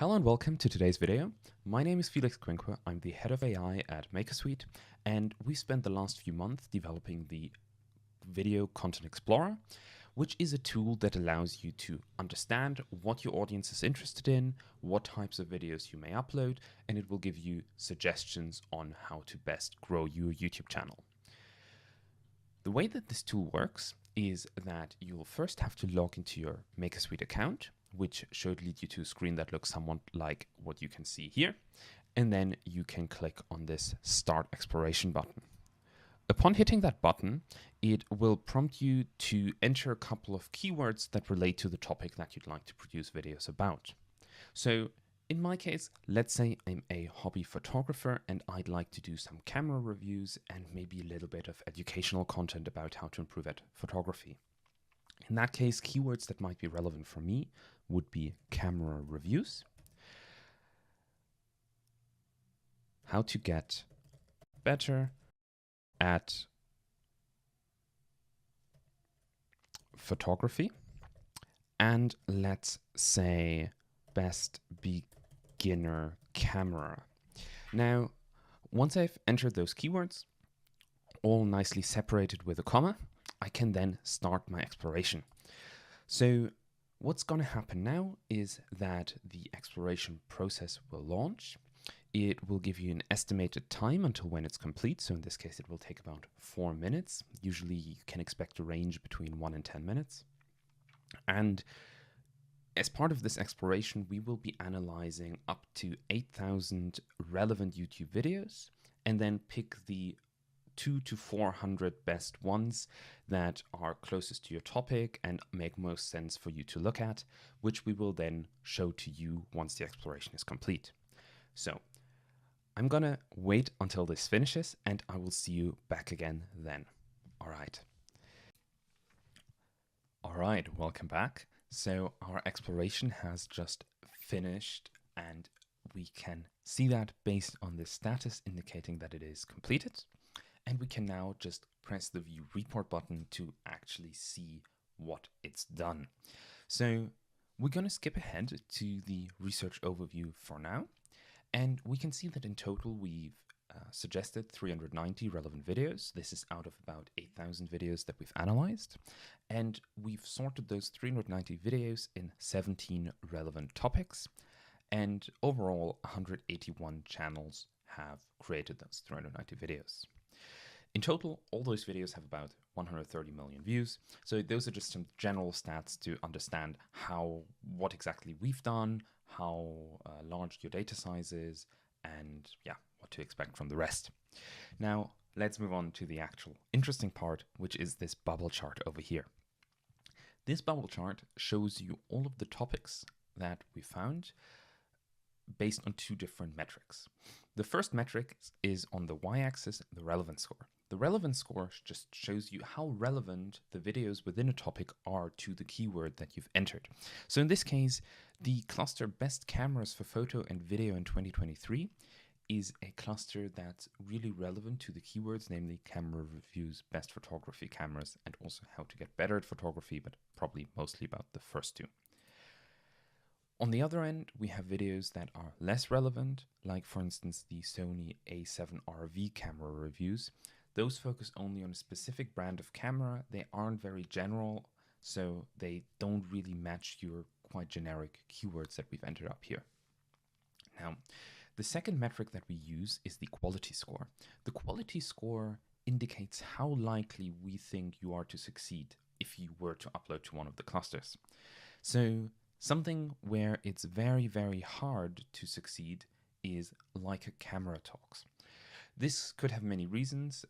Hello and welcome to today's video. My name is Felix Quinkwe. I'm the head of AI at Maekersuite, and we spent the last few months developing the Video Content Explorer, which is a tool that allows you to understand what your audience is interested in, what types of videos you may upload, and it will give you suggestions on how to best grow your YouTube channel. The way that this tool works is that you'll first have to log into your Maekersuite account, which should lead you to a screen that looks somewhat like what you can see here. And then you can click on this Start Exploration button. Upon hitting that button, it will prompt you to enter a couple of keywords that relate to the topic that you'd like to produce videos about. So in my case, let's say I'm a hobby photographer and I'd like to do some camera reviews and maybe a little bit of educational content about how to improve at photography. In that case, keywords that might be relevant for me would be camera reviews, how to get better at photography, and let's say best beginner camera. Now, once I've entered those keywords, all nicely separated with a comma, I can then start my exploration. So what's going to happen now is that the exploration process will launch. It will give you an estimated time until when it's complete. So in this case, it will take about 4 minutes. Usually you can expect a range between 1 and 10 minutes. And as part of this exploration, we will be analyzing up to 8,000 relevant YouTube videos and then pick the 200 to 400 best ones that are closest to your topic and make most sense for you to look at, which we will then show to you once the exploration is complete. So I'm gonna wait until this finishes and I will see you back again then. All right, welcome back. So our exploration has just finished and we can see that based on the status indicating that it is completed. And we can now just press the View Report button to actually see what it's done. So we're going to skip ahead to the research overview for now. And we can see that in total, we've suggested 390 relevant videos. This is out of about 8,000 videos that we've analyzed. And we've sorted those 390 videos in 17 relevant topics. And overall, 181 channels have created those 390 videos. In total, all those videos have about 130 million views. So those are just some general stats to understand what exactly we've done, how large your data size is, and yeah, what to expect from the rest. Now, let's move on to the actual interesting part, which is this bubble chart over here. This bubble chart shows you all of the topics that we found based on 2 different metrics. The first metric is on the y-axis, the relevance score. The relevance score just shows you how relevant the videos within a topic are to the keyword that you've entered. So in this case, the cluster Best Cameras for Photo and Video in 2023 is a cluster that's really relevant to the keywords, namely camera reviews, best photography cameras, and also how to get better at photography, but probably mostly about the first 2. On the other end, we have videos that are less relevant, like for instance, the Sony A7RV camera reviews. Those focus only on a specific brand of camera. They aren't very general, so they don't really match your quite generic keywords that we've entered up here. Now, the second metric that we use is the quality score. The quality score indicates how likely we think you are to succeed if you were to upload to one of the clusters. So something where it's very, very hard to succeed is Leica Camera Talks. This could have many reasons.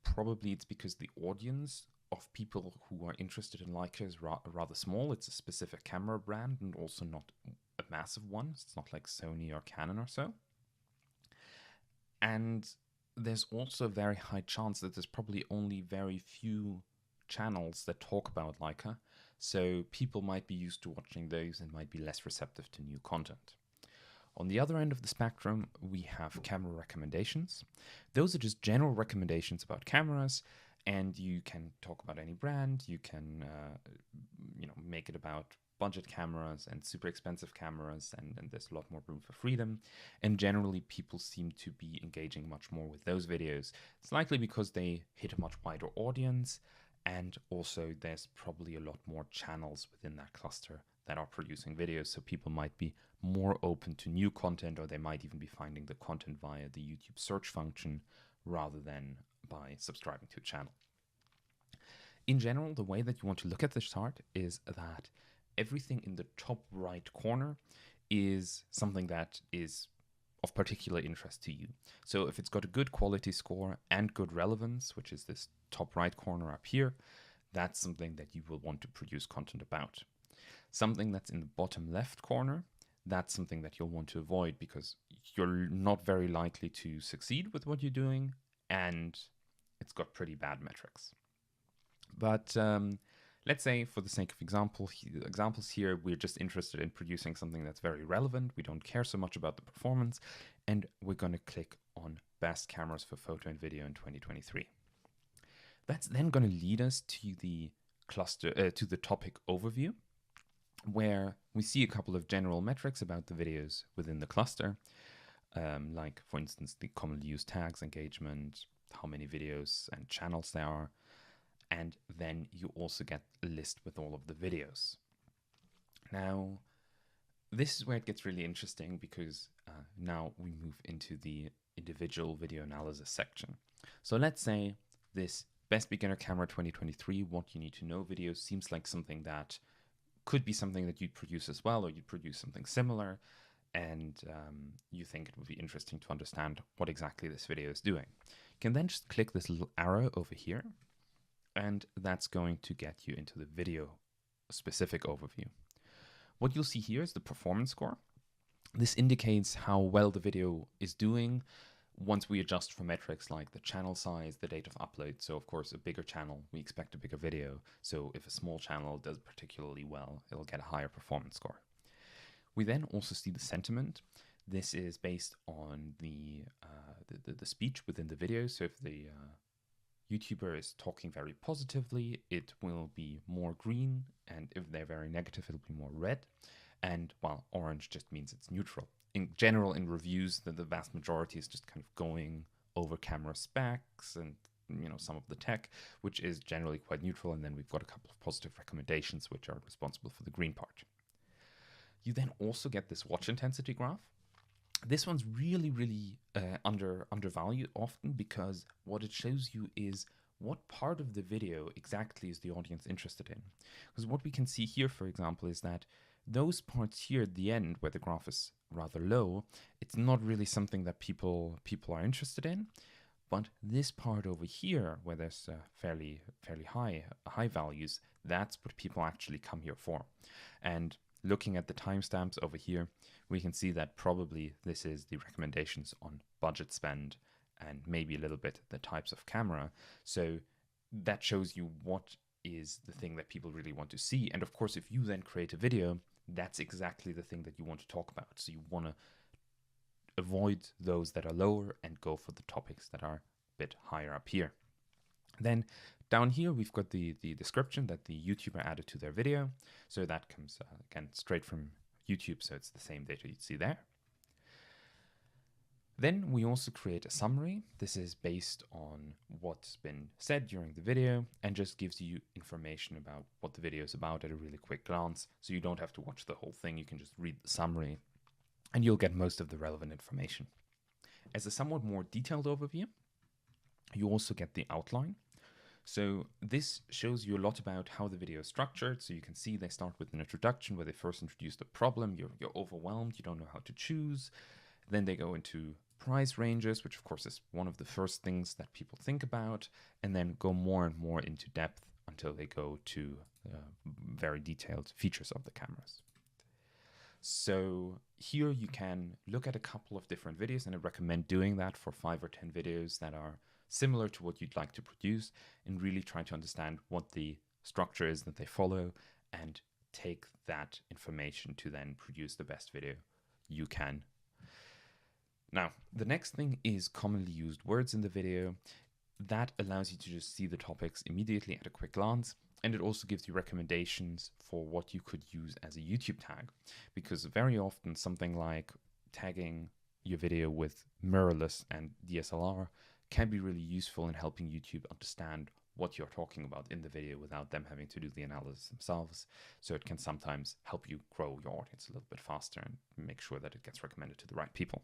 Probably it's because the audience of people who are interested in Leica is rather small. It's a specific camera brand and also not a massive one. It's not like Sony or Canon or so. And there's also a very high chance that there's probably only very few channels that talk about Leica. So people might be used to watching those and might be less receptive to new content. On the other end of the spectrum, we have camera recommendations. Those are just general recommendations about cameras, and you can talk about any brand. You can make it about budget cameras and super expensive cameras, and there's a lot more room for freedom. And generally, people seem to be engaging much more with those videos. It's likely because they hit a much wider audience, and also there's probably a lot more channels within that cluster that are producing videos, so people might be more open to new content, or they might even be finding the content via the YouTube search function rather than by subscribing to a channel. In general, the way that you want to look at this chart is that everything in the top right corner is something that is of particular interest to you. So if it's got a good quality score and good relevance, which is this top right corner up here, that's something that you will want to produce content about. Something that's in the bottom left corner, that's something that you'll want to avoid because you're not very likely to succeed with what you're doing, and it's got pretty bad metrics. But let's say, for the sake of examples here, we're just interested in producing something that's very relevant. We don't care so much about the performance, and we're going to click on best cameras for photo and video in 2023. That's then going to lead us to the cluster, to the topic overview, where we see a couple of general metrics about the videos within the cluster, like, for instance, the commonly used tags, engagement, how many videos and channels there are, and then you also get a list with all of the videos. Now, this is where it gets really interesting because now we move into the individual video analysis section. So let's say this Best Beginner Camera 2023, what you need to know video seems like something that could be something that you'd produce as well, or you'd produce something similar, and you think it would be interesting to understand what exactly this video is doing. You can then just click this little arrow over here, and that's going to get you into the video specific overview. What you'll see here is the performance score. This indicates how well the video is doing once we adjust for metrics like the channel size, the date of upload. So of course, a bigger channel, we expect a bigger video. So if a small channel does particularly well, it'll get a higher performance score. We then also see the sentiment. This is based on the speech within the video. So if the YouTuber is talking very positively, it will be more green, and if they're very negative, it'll be more red. And while orange just means it's neutral. In general, in reviews, the vast majority is just kind of going over camera specs and some of the tech, which is generally quite neutral. And then we've got a couple of positive recommendations, which are responsible for the green part. You then also get this watch intensity graph. This one's really undervalued often, because what it shows you is what part of the video exactly is the audience interested in. Because what we can see here, for example, is that those parts here at the end where the graph is rather low, it's not really something that people are interested in. But this part over here, where there's fairly high values, that's what people actually come here for. And looking at the timestamps over here, we can see that probably this is the recommendations on budget spend and maybe a little bit the types of camera. So that shows you what is the thing that people really want to see. And of course, if you then create a video, that's exactly the thing that you want to talk about. So you want to avoid those that are lower and go for the topics that are a bit higher up here. Then down here, we've got the description that the YouTuber added to their video. So that comes, again, straight from YouTube, so it's the same data you'd see there. Then we also create a summary. This is based on what's been said during the video and just gives you information about what the video is about at a really quick glance. So you don't have to watch the whole thing. You can just read the summary and you'll get most of the relevant information. As a somewhat more detailed overview, you also get the outline. So this shows you a lot about how the video is structured. So you can see they start with an introduction where they first introduce the problem. You're overwhelmed. You don't know how to choose. Then they go into price ranges, which of course is one of the first things that people think about, and then go more and more into depth until they go to very detailed features of the cameras. So here you can look at a couple of different videos, and I recommend doing that for 5 or 10 videos that are similar to what you'd like to produce, and really try to understand what the structure is that they follow and take that information to then produce the best video you can. Now, the next thing is commonly used words in the video. That allows you to just see the topics immediately at a quick glance. And it also gives you recommendations for what you could use as a YouTube tag, because very often something like tagging your video with mirrorless and DSLR can be really useful in helping YouTube understand what you're talking about in the video without them having to do the analysis themselves. So it can sometimes help you grow your audience a little bit faster and make sure that it gets recommended to the right people.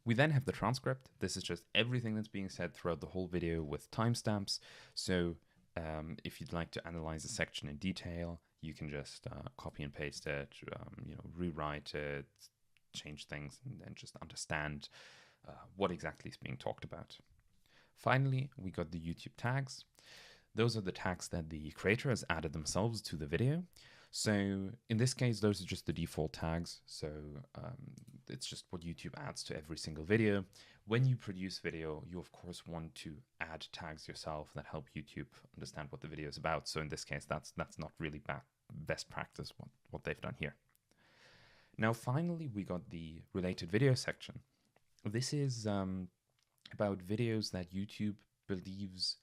We then have the transcript. This is just everything that's being said throughout the whole video with timestamps. So if you'd like to analyze a section in detail, you can just copy and paste it, rewrite it, change things, and then just understand what exactly is being talked about. Finally, we got the YouTube tags. Those are the tags that the creator has added themselves to the video. So in this case, those are just the default tags. So it's just what YouTube adds to every single video. When you produce video, you of course want to add tags yourself that help YouTube understand what the video is about. So in this case, that's not really best practice what they've done here. Now, finally, we got the related video section. This is about videos that YouTube believes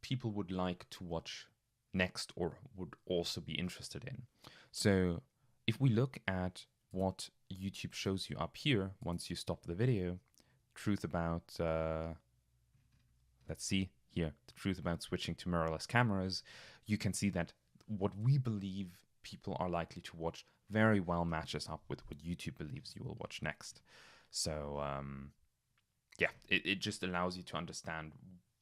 people would like to watch next or would also be interested in. So if we look at what YouTube shows you up here, once you stop the video, truth about, let's see here, the truth about switching to mirrorless cameras, you can see that what we believe people are likely to watch very well matches up with what YouTube believes you will watch next. So yeah, it just allows you to understand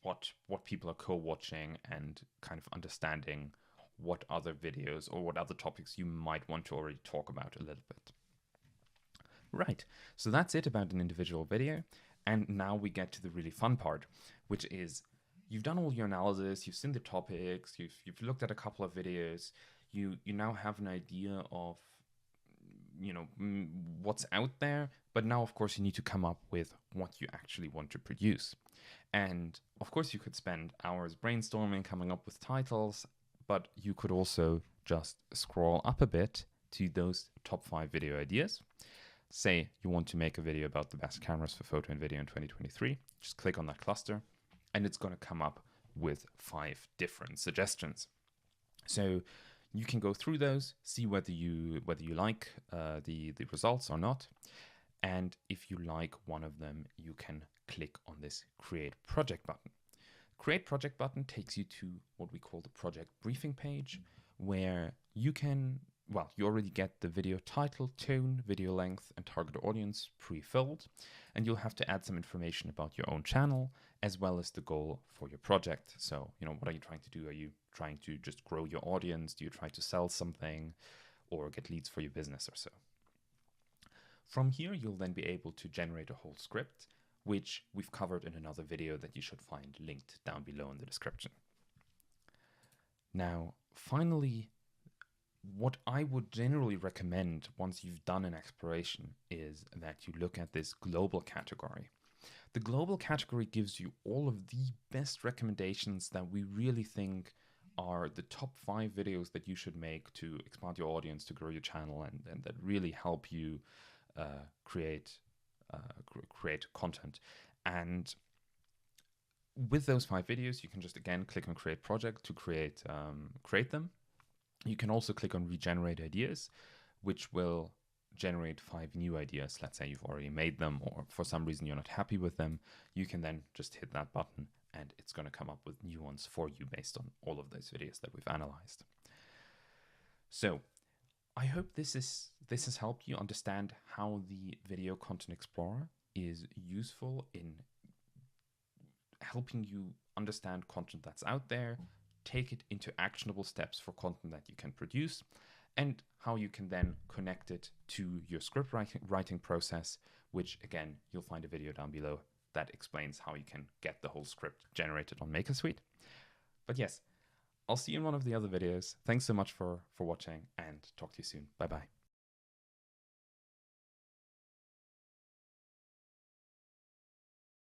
what people are co-watching and kind of understanding what other videos or what other topics you might want to already talk about a little bit. Right, so that's it about an individual video. And now we get to the really fun part, which is you've done all your analysis, you've seen the topics, you've looked at a couple of videos, you now have an idea of what's out there, but now of course you need to come up with what you actually want to produce. And of course you could spend hours brainstorming, coming up with titles, but you could also just scroll up a bit to those top 5 video ideas. Say you want to make a video about the best cameras for photo and video in 2023, just click on that cluster and it's going to come up with 5 different suggestions. So you can go through those, see whether you like the results or not. And if you like one of them, you can click on this Create Project button. Create Project button takes you to what we call the project briefing page, where you can, you already get the video title, tone, video length, and target audience pre-filled. And you'll have to add some information about your own channel, as well as the goal for your project. So, what are you trying to do? Are you trying to just grow your audience? Do you try to sell something or get leads for your business or so? From here, you'll then be able to generate a whole script, which we've covered in another video that you should find linked down below in the description. Now, finally, what I would generally recommend once you've done an exploration is that you look at this global category. The global category gives you all of the best recommendations that we really think are the top 5 videos that you should make to expand your audience, to grow your channel, and that really help you create content. And with those 5 videos, you can just again click on Create Project to create them. You can also click on Regenerate Ideas, which will generate 5 new ideas. Let's say you've already made them, or for some reason you're not happy with them. You can then just hit that button and it's going to come up with new ones for you based on all of those videos that we've analyzed. So I hope this has helped you understand how the Video Content Explorer is useful in helping you understand content that's out there, take it into actionable steps for content that you can produce, and how you can then connect it to your script writing process, which again, you'll find a video down below that explains how you can get the whole script generated on Maekersuite. But yes, I'll see you in one of the other videos. Thanks so much for watching and talk to you soon. Bye-bye.